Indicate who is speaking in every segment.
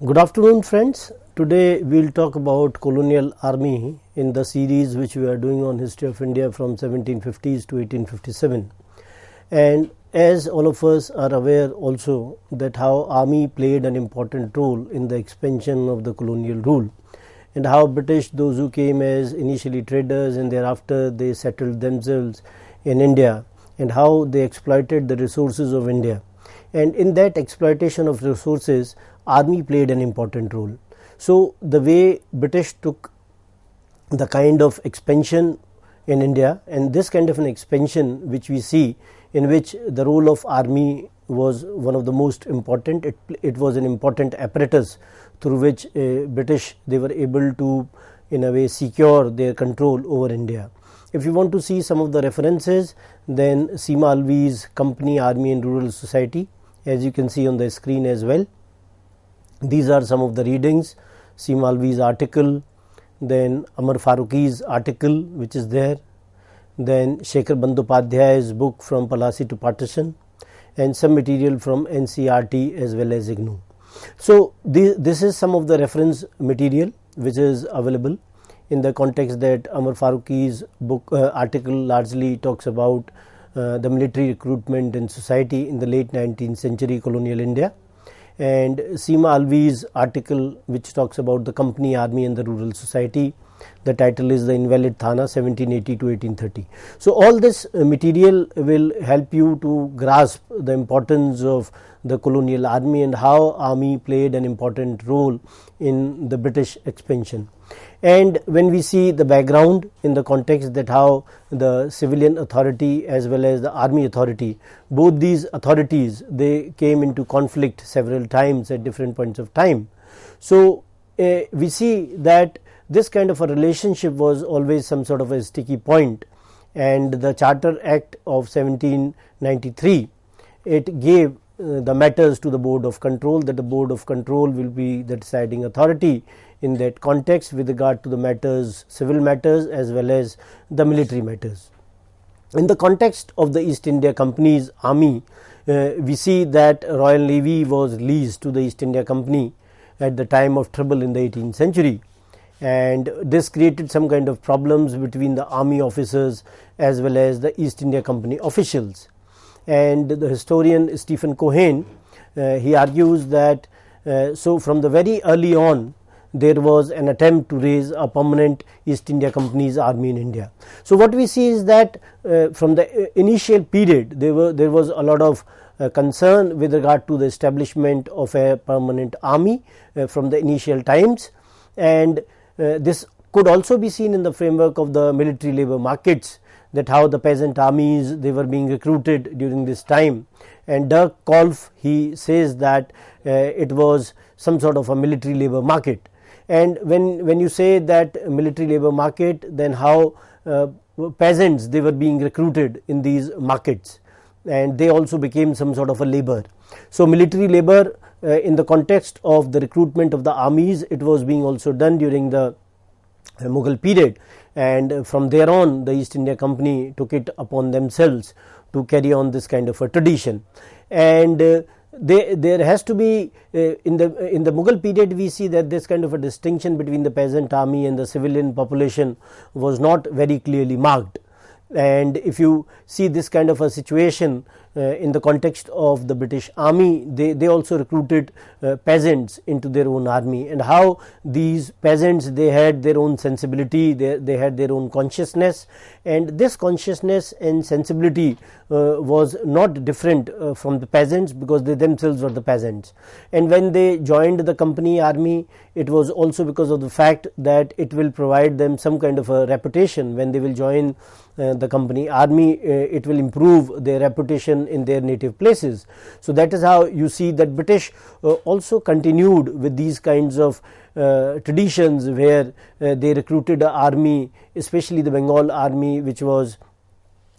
Speaker 1: Good afternoon, friends. Today we will talk about Colonial Army in the series which we are doing on history of India from 1750s to 1857. And as all of us are aware also that how army played an important role in the expansion of the colonial rule, and how British, those who came as initially traders and thereafter they settled themselves in India, and how they exploited the resources of India. And in that exploitation of resources, army played an important role. So the way British took the kind of expansion in India, and this kind of an expansion which we see, in which the role of army was one of the most important, it was an important apparatus through which British, they were able to in a way secure their control over India. If you want to see some of the references, then Seema Alvi's Company, Army and Rural Society, as you can see on the screen as well. These are some of the readings: Seema Alvi's article, then Amar Farooqi's article which is there, then Shekhar Bandyopadhyay's book From Palasi to Partition, and some material from NCERT as well as IGNOU. So this is some of the reference material which is available in the context that Amar Farooqi's book article largely talks about the military recruitment in society in the late 19th century colonial India, and Seema Alvi's article which talks about the company, army and the rural society. The title is The Invalid Thana 1780 to 1830. So all this material will help you to grasp the importance of the colonial army and how army played an important role in the British expansion. And when we see the background in the context that how the civilian authority as well as the army authority, both these authorities, they came into conflict several times at different points of time. So we see that this kind of a relationship was always some sort of a sticky point, and the Charter Act of 1793, it gave the matters to the Board of Control, that the Board of Control will be the deciding authority in that context with regard to the matters, civil matters as well as the military matters. In the context of the East India Company's army, we see that Royal Navy was leased to the East India Company at the time of trouble in the 18th century, and this created some kind of problems between the army officers as well as the East India Company officials. And the historian Stephen Cohen, he argues that so from the very early on there was an attempt to raise a permanent East India Company's army in India. So what we see is that from the initial period there was a lot of concern with regard to the establishment of a permanent army from the initial times, and this could also be seen in the framework of the military labor markets, that how the peasant armies, they were being recruited during this time. And Dirk Kolff, he says that it was some sort of a military labor market. And when you say that military labor market, then how peasants, they were being recruited in these markets, and they also became some sort of a labor. So military labor in the context of the recruitment of the armies, it was being also done during the Mughal period, and from there on the East India Company took it upon themselves to carry on this kind of a tradition. And there has to be in the Mughal period, we see that this kind of a distinction between the peasant army and the civilian population was not very clearly marked. And if you see this kind of a situation in the context of the British army, they also recruited peasants into their own army, and how these peasants, they had their own sensibility, they had their own consciousness, and this consciousness and sensibility was not different from the peasants, because they themselves were the peasants. And when they joined the company army, it was also because of the fact that it will provide them some kind of a reputation. When they will join the company army, it will improve their reputation in their native places. So that is how you see that British also continued with these kinds of traditions, where they recruited an army, especially the Bengal army, which was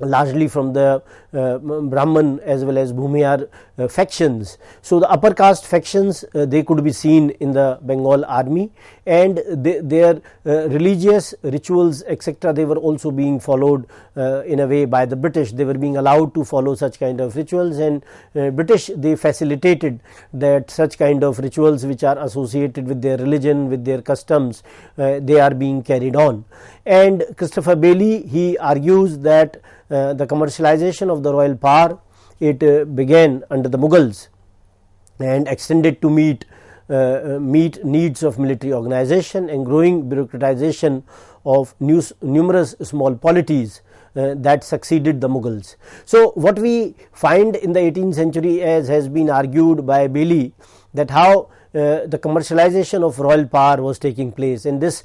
Speaker 1: largely from the Brahman as well as Bhumihar factions. So the upper caste factions, they could be seen in the Bengal army, and their religious rituals, etc., they were also being followed in a way by the British. They were being allowed to follow such kind of rituals, and British, they facilitated that such kind of rituals which are associated with their religion, with their customs, they are being carried on. And Christopher Bailey, he argues that the commercialization of the royal power, it began under the Mughals and extended to meet needs of military organization and growing bureaucratization of numerous small polities that succeeded the Mughals. So what we find in the 18th century, as has been argued by Bailey, that how the commercialization of royal power was taking place, and this,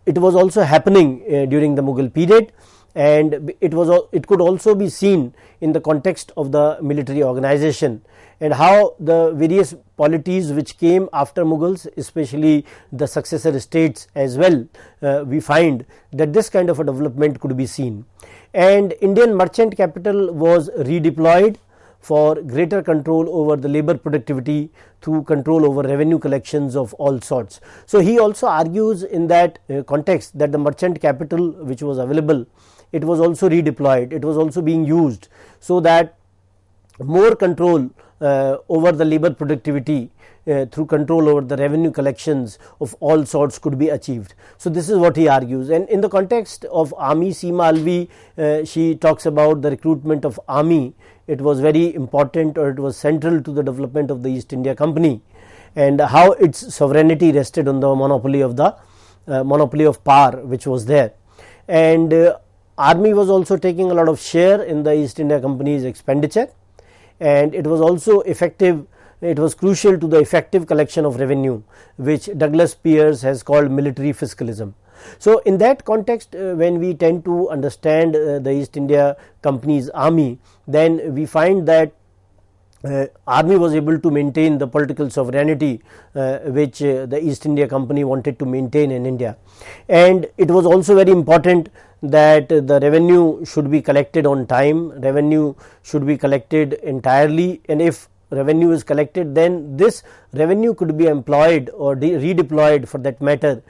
Speaker 1: it was also happening during the Mughal period, and it could also be seen in the context of the military organization, and how the various polities which came after Mughals, especially the successor states as well, we find that this kind of a development could be seen. And Indian merchant capital was redeployed for greater control over the labor productivity through control over revenue collections of all sorts. So he also argues in that context that the merchant capital which was available, it was also redeployed, it was also being used so that more control over the labor productivity through control over the revenue collections of all sorts could be achieved. So this is what he argues. And in the context of army, Seema Alvi, she talks about the recruitment of army. It was very important, or it was central to the development of the East India Company, and how its sovereignty rested on the monopoly of power which was there. And army was also taking a lot of share in the East India Company's expenditure, and it was also effective. It was crucial to the effective collection of revenue, which Douglas Pearce has called military fiscalism. So in that context, when we tend to understand the East India Company's army, then we find that army was able to maintain the political sovereignty which the East India Company wanted to maintain in India. And it was also very important that the revenue should be collected on time, revenue should be collected entirely, and if revenue is collected, then this revenue could be employed or redeployed for that matter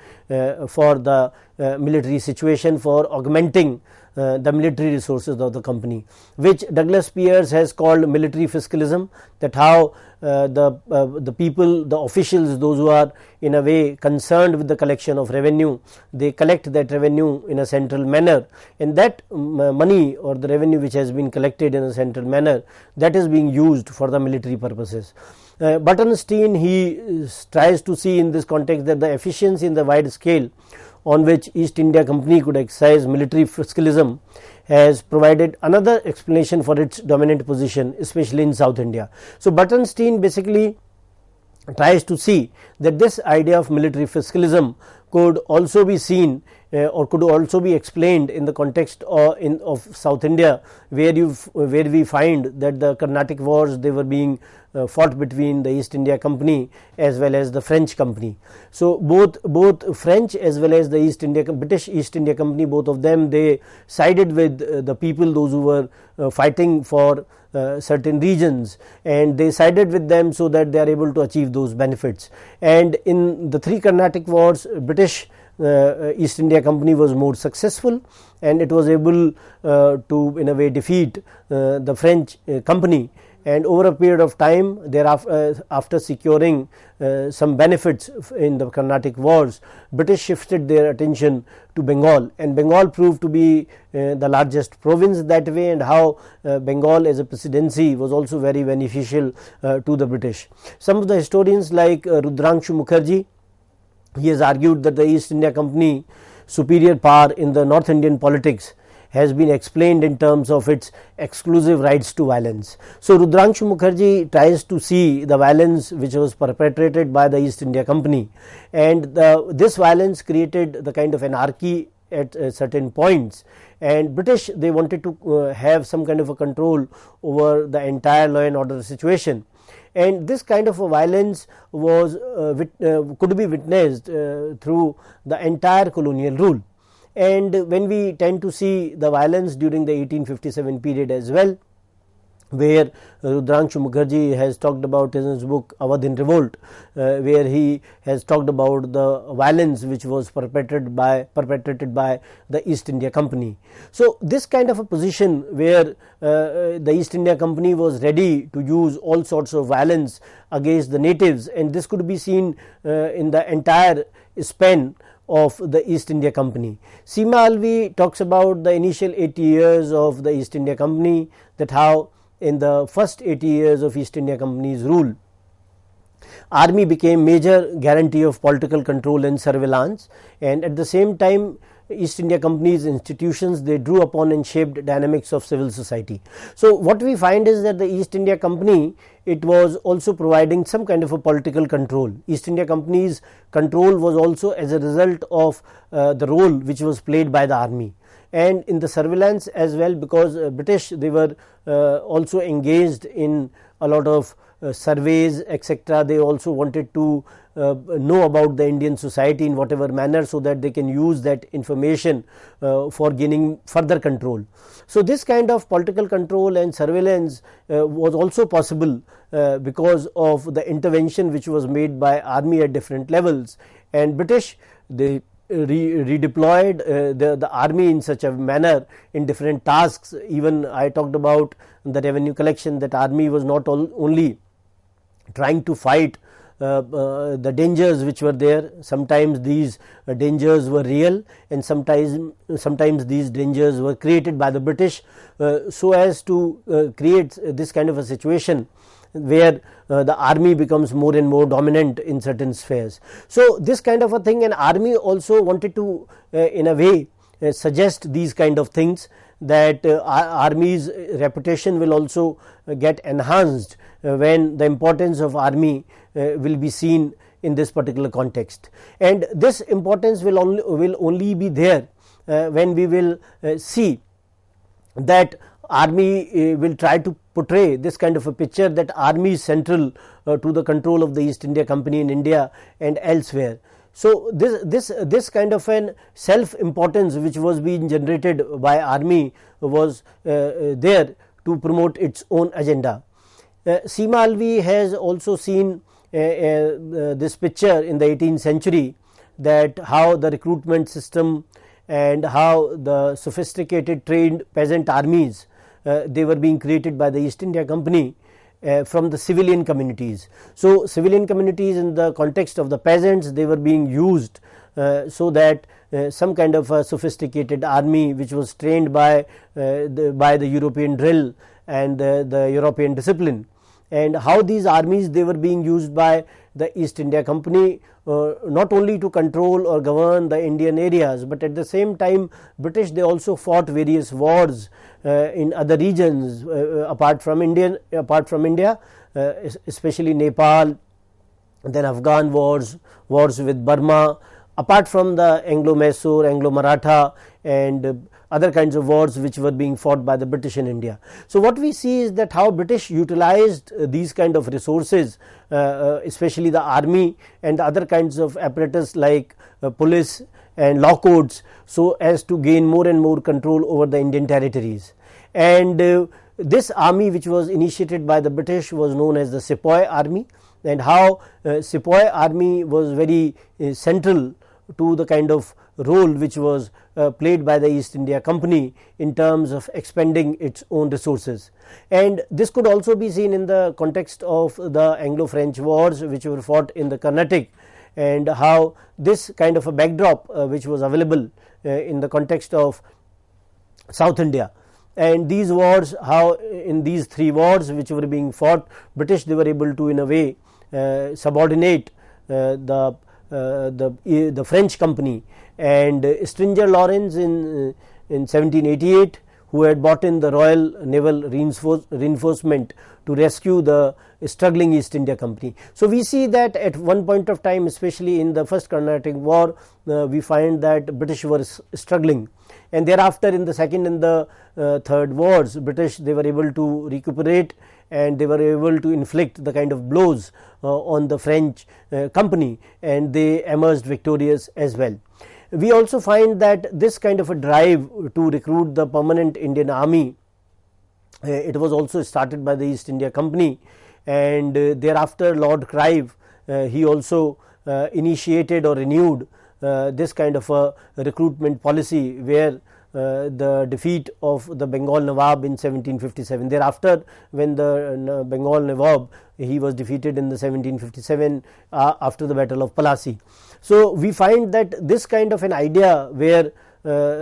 Speaker 1: for the military situation, for augmenting the military resources of the company, which Douglas Pearce has called military fiscalism. That how the people, the officials, those who are in a way concerned with the collection of revenue, they collect that revenue in a central manner, and that money or the revenue which has been collected in a central manner, that is being used for the military purposes. Buttonstein, he tries to see in this context that the efficiency in the wide scale on which East India Company could exercise military fiscalism has provided another explanation for its dominant position, especially in South India. So Buttonstein basically tries to see that this idea of military fiscalism could also be seen or could also be explained in the context of South India, where we find that the Carnatic wars, they were being fought between the East India Company as well as the French Company. So both French as well as the British East India Company, both of them, they sided with the people, those who were fighting for certain regions, and they sided with them so that they are able to achieve those benefits. And in the three Carnatic wars, British East India Company was more successful, and it was able to in a way defeat the French Company. And over a period of time thereafter, after securing some benefits in the Carnatic wars, British shifted their attention to Bengal, and Bengal proved to be the largest province that way, and how Bengal as a presidency was also very beneficial to the British. Some of the historians like Rudrangshu Mukherjee, he has argued that the East India Company superior power in the North Indian politics has been explained in terms of its exclusive rights to violence. So Rudrangshu Mukherjee tries to see the violence which was perpetrated by the East India Company, and this violence created the kind of anarchy at certain points, and British, they wanted to have some kind of a control over the entire law and order situation. And this kind of a violence was could be witnessed through the entire colonial rule. And when we tend to see the violence during the 1857 period as well, where Rudrangshu Mukherjee has talked about in his book Awadh in Revolt, where he has talked about the violence which was perpetrated by the East India Company. So this kind of a position where the East India Company was ready to use all sorts of violence against the natives, and this could be seen in the entire span of the East India Company. Seema Alvi talks about the initial 80 years of the East India Company, that how in the first 80 years of East India Company's rule, army became major guarantee of political control and surveillance, and at the same time East India Company's institutions, they drew upon and shaped dynamics of civil society. So what we find is that the East India Company, it was also providing some kind of a political control. East India Company's control was also as a result of the role which was played by the army, and in the surveillance as well, because British, they were also engaged in a lot of surveys, etc. They also wanted to know about the Indian society in whatever manner, so that they can use that information for gaining further control. So this kind of political control and surveillance was also possible because of the intervention which was made by army at different levels, and British, they redeployed the army in such a manner in different tasks. Even I talked about the revenue collection, that army was not only trying to fight the dangers which were there. Sometimes these dangers were real, and sometimes these dangers were created by the British, so as to create this kind of a situation where the army becomes more and more dominant in certain spheres. So this kind of a thing, and army also wanted to in a way suggest these kind of things, that army's reputation will also get enhanced when the importance of army will be seen in this particular context, and this importance will only be there when we will see that army will try to portray this kind of a picture, that army is central to the control of the East India Company in India and elsewhere. So this kind of an self importance which was being generated by army was there to promote its own agenda. Seema Alvi has also seen this picture in the 18th century, that how the recruitment system and how the sophisticated trained peasant armies, they were being created by the East India Company from the civilian communities. So civilian communities, in the context of the peasants, they were being used so that some kind of a sophisticated army which was trained by the European drill and the European discipline, and how these armies, they were being used by the East India Company not only to control or govern the Indian areas, but at the same time British, they also fought various wars in other regions apart from India, especially Nepal, then Afghan wars with Burma, apart from the Anglo-Mysore, Anglo-Maratha and other kinds of wars which were being fought by the British in India. So what we see is that how British utilized these kind of resources, especially the army and other kinds of apparatus like police and law courts, so as to gain more and more control over the Indian territories. And this army which was initiated by the British was known as the Sepoy Army, and how Sepoy Army was very central to the kind of role which was played by the East India Company in terms of expending its own resources. And this could also be seen in the context of the Anglo-French wars which were fought in the Carnatic, and how this kind of a backdrop which was available in the context of South India. And these wars, how in these three wars which were being fought, British, they were able to in a way subordinate the French company, and Stringer Lawrence in 1788, who had brought in the Royal Naval reinforcement to rescue the struggling East India Company. So we see that at one point of time, especially in the first Carnatic War, we find that British were struggling, and thereafter in the second and the third wars, British, they were able to recuperate, and they were able to inflict the kind of blows on the French company, and they emerged victorious as well. We also find that this kind of a drive to recruit the permanent Indian army It was also started by the East India Company, and thereafter Lord Clive, he also initiated or renewed this kind of a recruitment policy, where the defeat of the Bengal Nawab in 1757. Thereafter, when the Bengal Nawab, he was defeated in the 1757 after the Battle of Plassey. So we find that this kind of an idea, where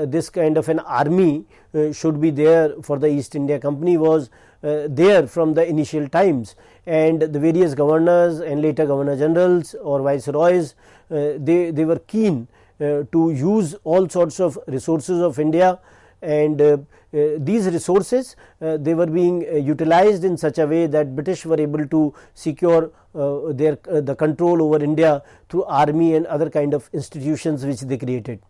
Speaker 1: this kind of an army should be there for the East India Company, was there from the initial times, and the various governors and later governor generals or viceroys, they were keen to use all sorts of resources of India, and these resources they were being utilized in such a way that British were able to secure the control over India through army and other kind of institutions which they created.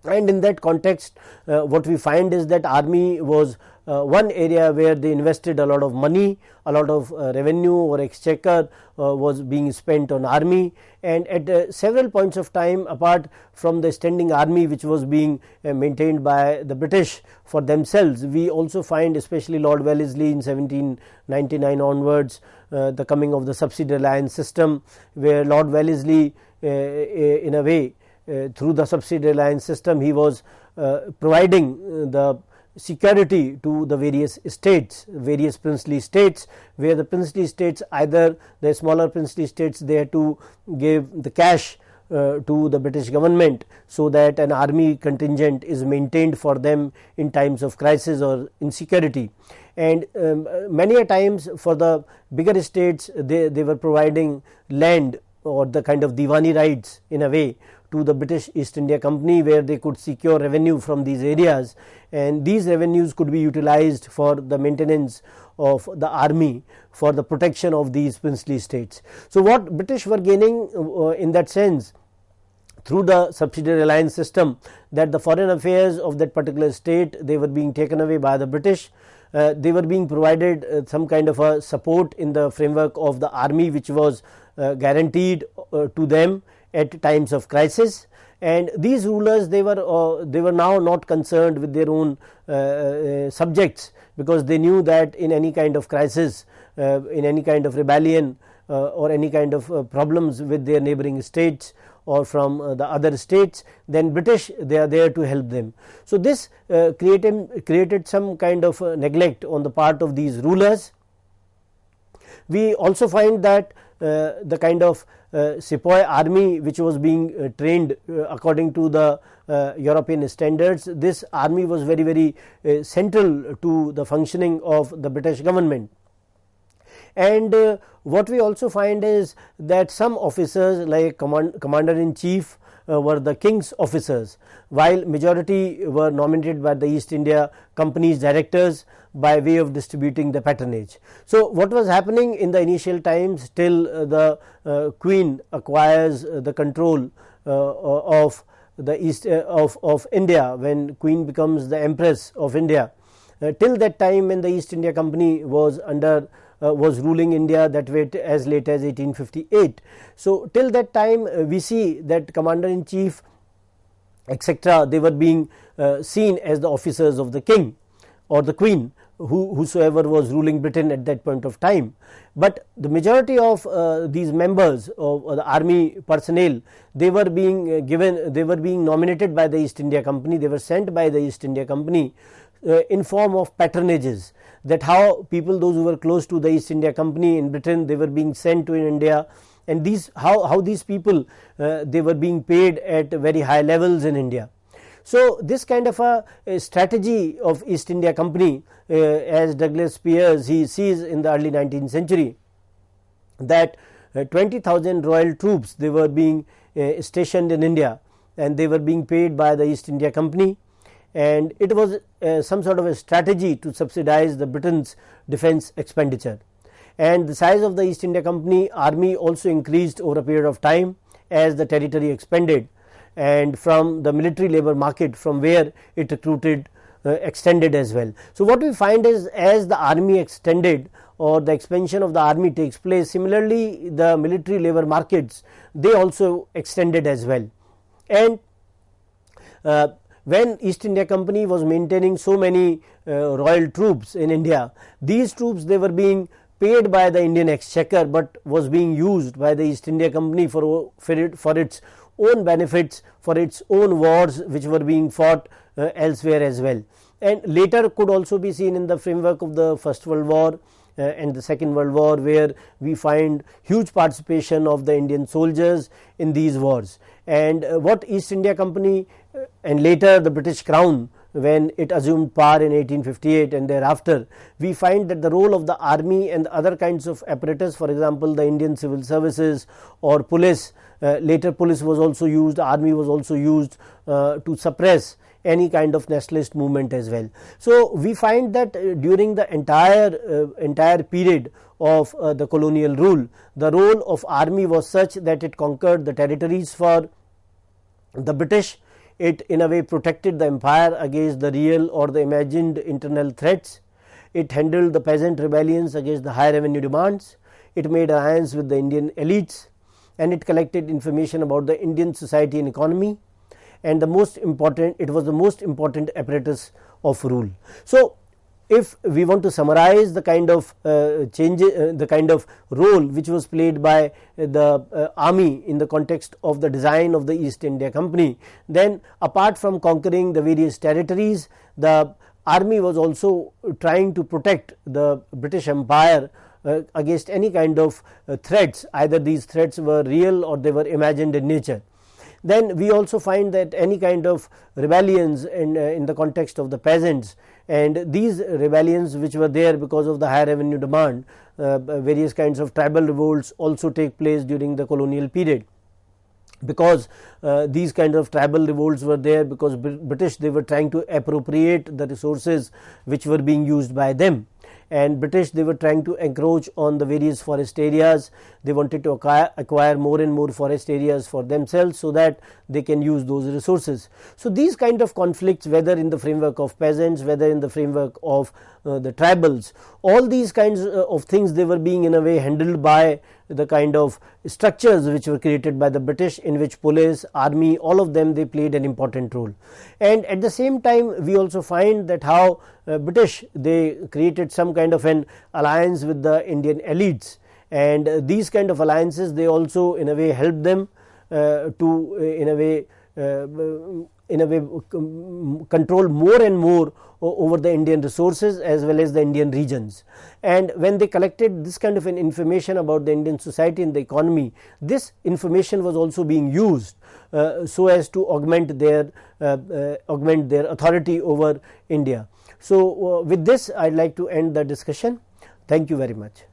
Speaker 1: And in that context, what we find is that army was one area where they invested a lot of money, a lot of revenue or exchequer was being spent on army, and at several points of time, apart from the standing army which was being maintained by the British for themselves, we also find, especially Lord Wellesley in 1799 onwards, the coming of the subsidiary alliance system, where Lord Wellesley in a way, through the subsidiary alliance system, he was providing the security to the various states, various princely states, where the princely states, either the smaller princely states, they had to give the cash to the British government, so that an army contingent is maintained for them in times of crisis or insecurity. And many a times for the bigger states, they were providing land or the kind of Diwani rights in a way to the British East India Company, where they could secure revenue from these areas, and these revenues could be utilized for the maintenance of the army, for the protection of these princely states. So what British were gaining in that sense through the subsidiary alliance system, that the foreign affairs of that particular state, they were being taken away by the British. They were being provided some kind of a support in the framework of the army, which was guaranteed to them at times of crisis. And these rulers, they were now not concerned with their own subjects, because they knew that in any kind of crisis, in any kind of rebellion or any kind of problems with their neighboring states or from the other states, then British, they are there to help them. So this created some kind of neglect on the part of these rulers. We also find that the kind of sepoy army which was being trained according to the European standards, this army was very, very central to the functioning of the British government. And what we also find is that some officers like commander-in-chief were the king's officers, while majority were nominated by the East India Company's directors by way of distributing the patronage. So what was happening in the initial times, till the Queen acquires the control of the East of India, when Queen becomes the Empress of India, till that time when the East India Company was ruling India, that way as late as 1858. So till that time we see that commander-in-chief, etc., they were being seen as the officers of the king or the queen, whosoever was ruling Britain at that point of time. But the majority of these members of the army personnel, they were being nominated by the East India Company, they were sent by the East India Company in form of patronages. That how people, those who were close to the East India Company in Britain, they were being sent to India, and these how these people they were being paid at very high levels in India. So this kind of a strategy of East India Company, as Douglas Pearce, he sees in the early 19th century, that 20,000 royal troops, they were being stationed in India, and they were being paid by the East India Company, and it was some sort of a strategy to subsidize the Britain's defence expenditure. And the size of the East India Company army also increased over a period of time as the territory expanded, and from the military labour market from where it recruited extended as well. So what we find is, as the army extended or the expansion of the army takes place, similarly the military labour markets, they also extended as well. And when East India Company was maintaining so many royal troops in India, these troops, they were being paid by the Indian Exchequer, but was being used by the East India Company for its own benefits, for its own wars which were being fought elsewhere as well. And later could also be seen in the framework of the First World War and the Second World War, where we find huge participation of the Indian soldiers in these wars. And what East India Company and later the British Crown, when it assumed power in 1858 and thereafter, we find that the role of the army and other kinds of apparatus, for example the Indian civil services or police, later police was also used, army was also used to suppress any kind of nationalist movement as well. So we find that during the entire period of the colonial rule, the role of army was such that it conquered the territories for the British. It in a way protected the empire against the real or the imagined internal threats. It handled the peasant rebellions against the high revenue demands. It made alliance with the Indian elites, and it collected information about the Indian society and economy. And it was the most important apparatus of rule. So if we want to summarize the kind of the kind of role which was played by the army in the context of the design of the East India Company, then apart from conquering the various territories, the army was also trying to protect the British Empire against any kind of threats, either these threats were real or they were imagined in nature. Then we also find that any kind of rebellions in the context of the peasants, and these rebellions which were there because of the high revenue demand, various kinds of tribal revolts also take place during the colonial period, because these kind of tribal revolts were there because British, they were trying to appropriate the resources which were being used by them. And British, they were trying to encroach on the various forest areas. They wanted to acquire more and more forest areas for themselves so that they can use those resources. So these kind of conflicts, whether in the framework of peasants, whether in the framework of the tribals, all these kinds of things, they were being in a way handled by the kind of structures which were created by the British, in which police, army, all of them, they played an important role. And at the same time we also find that how British, they created some kind of an alliance with the Indian elites, and these kind of alliances, they also in a way helped them to in a way control more and more over the Indian resources as well as the Indian regions. And when they collected this kind of an information about the Indian society and the economy, this information was also being used so as to augment their authority over India. So with this, I'd like to end the discussion. Thank you very much.